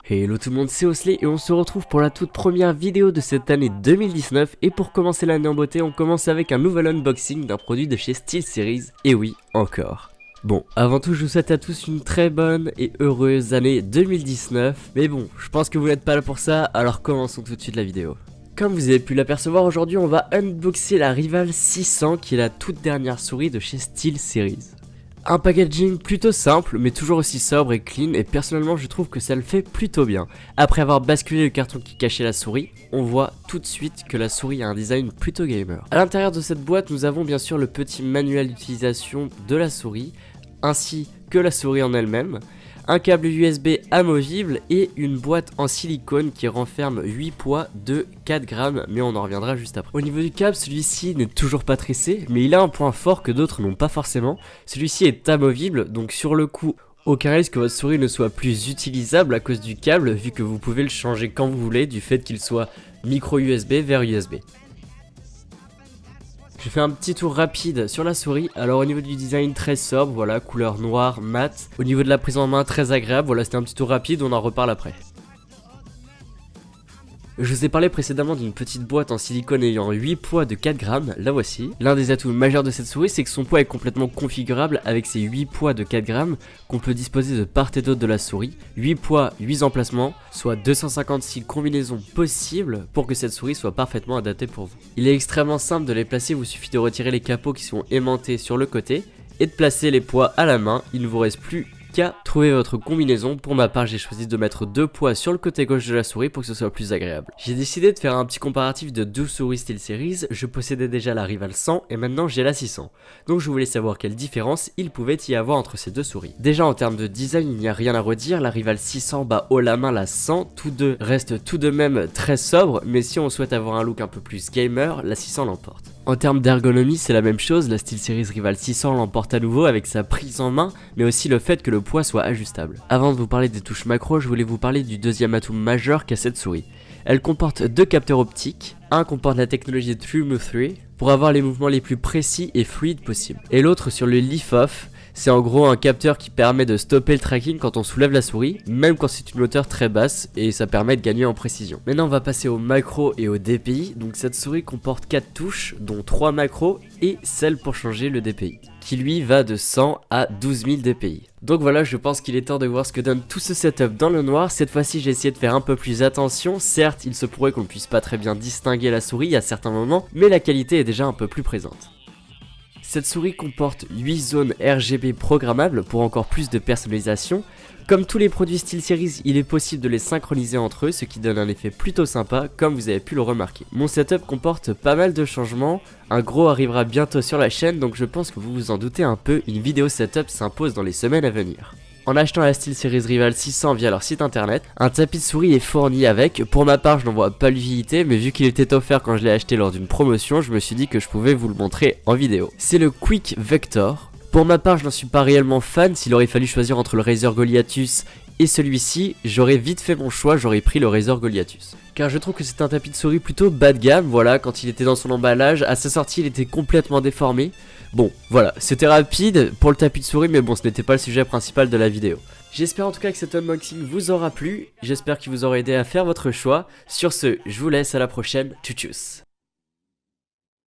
Hello tout le monde, c'est Osley et on se retrouve pour la toute première vidéo de cette année 2019. Et pour commencer l'année en beauté, on commence avec un nouvel unboxing d'un produit de chez SteelSeries. Et oui, encore. Bon, avant tout, je vous souhaite à tous une très bonne et heureuse année 2019. Mais bon, je pense que vous n'êtes pas là pour ça, alors commençons tout de suite la vidéo. Comme vous avez pu l'apercevoir, aujourd'hui on va unboxer la Rival 600 qui est la toute dernière souris de chez SteelSeries. Un packaging plutôt simple mais toujours aussi sobre et clean, et personnellement je trouve que ça le fait plutôt bien. Après avoir basculé le carton qui cachait la souris, on voit tout de suite que la souris a un design plutôt gamer. A l'intérieur de cette boîte, nous avons bien sûr le petit manuel d'utilisation de la souris, ainsi que la souris en elle-même, un câble USB amovible et une boîte en silicone qui renferme 8 poids de 4 grammes, mais on en reviendra juste après. Au niveau du câble, celui-ci n'est toujours pas tressé, mais il a un point fort que d'autres n'ont pas forcément. Celui-ci est amovible, donc sur le coup, aucun risque que votre souris ne soit plus utilisable à cause du câble, vu que vous pouvez le changer quand vous voulez, du fait qu'il soit micro USB vers USB. Je fais un petit tour rapide sur la souris. Alors au niveau du design, très sobre, voilà, couleur noire, mat. Au niveau de la prise en main, très agréable, voilà, c'était un petit tour rapide, on en reparle après. Je vous ai parlé précédemment d'une petite boîte en silicone ayant 8 poids de 4 grammes, la voici. L'un des atouts majeurs de cette souris, c'est que son poids est complètement configurable avec ses 8 poids de 4 grammes qu'on peut disposer de part et d'autre de la souris. 8 poids, 8 emplacements, soit 256 combinaisons possibles pour que cette souris soit parfaitement adaptée pour vous. Il est extrêmement simple de les placer, vous suffit de retirer les capots qui sont aimantés sur le côté et de placer les poids à la main. Il ne vous reste plus qu'à trouver votre combinaison. Pour ma part, j'ai choisi de mettre 2 poids sur le côté gauche de la souris pour que ce soit plus agréable. J'ai décidé de faire un petit comparatif de 2 souris SteelSeries. Je possédais déjà la Rival 100 et maintenant j'ai la 600. Donc je voulais savoir quelle différence il pouvait y avoir entre ces deux souris. Déjà en termes de design, il n'y a rien à redire. La Rival 600 bat haut la main la 100. Tous deux restent tout de même très sobres, mais si on souhaite avoir un look un peu plus gamer, la 600 l'emporte. En termes d'ergonomie, c'est la même chose, la SteelSeries Rival 600 l'emporte à nouveau avec sa prise en main, mais aussi le fait que le poids soit ajustable. Avant de vous parler des touches macro, je voulais vous parler du deuxième atout majeur qu'a cette souris. Elle comporte 2 capteurs optiques, un comporte la technologie TrueMove 3 pour avoir les mouvements les plus précis et fluides possibles, et l'autre sur le lift-off. C'est en gros un capteur qui permet de stopper le tracking quand on soulève la souris, même quand c'est une hauteur très basse, et ça permet de gagner en précision. Maintenant on va passer au macro et au DPI. Donc cette souris comporte 4 touches, dont 3 macros et celle pour changer le DPI, qui lui va de 100 à 12 000 DPI. Donc voilà, je pense qu'il est temps de voir ce que donne tout ce setup dans le noir. Cette fois-ci j'ai essayé de faire un peu plus attention. Certes, il se pourrait qu'on ne puisse pas très bien distinguer la souris à certains moments, mais la qualité est déjà un peu plus présente. Cette souris comporte 8 zones RGB programmables pour encore plus de personnalisation. Comme tous les produits SteelSeries, il est possible de les synchroniser entre eux, ce qui donne un effet plutôt sympa, comme vous avez pu le remarquer. Mon setup comporte pas mal de changements, un gros arrivera bientôt sur la chaîne, donc je pense que vous vous en doutez un peu, une vidéo setup s'impose dans les semaines à venir. En achetant la SteelSeries Rival 600 via leur site internet, un tapis de souris est fourni avec. Pour ma part, je n'en vois pas l'utilité, mais vu qu'il était offert quand je l'ai acheté lors d'une promotion, je me suis dit que je pouvais vous le montrer en vidéo. C'est le Quick Vector. Pour ma part, je n'en suis pas réellement fan. S'il aurait fallu choisir entre le Razer Goliathus et celui-ci, j'aurais vite fait mon choix, j'aurais pris le Razer Goliathus. Car je trouve que c'est un tapis de souris plutôt bas de gamme, voilà, quand il était dans son emballage, à sa sortie il était complètement déformé. Bon, voilà, c'était rapide pour le tapis de souris, mais bon, ce n'était pas le sujet principal de la vidéo. J'espère en tout cas que cet unboxing vous aura plu, j'espère qu'il vous aura aidé à faire votre choix. Sur ce, je vous laisse, à la prochaine, tchuss.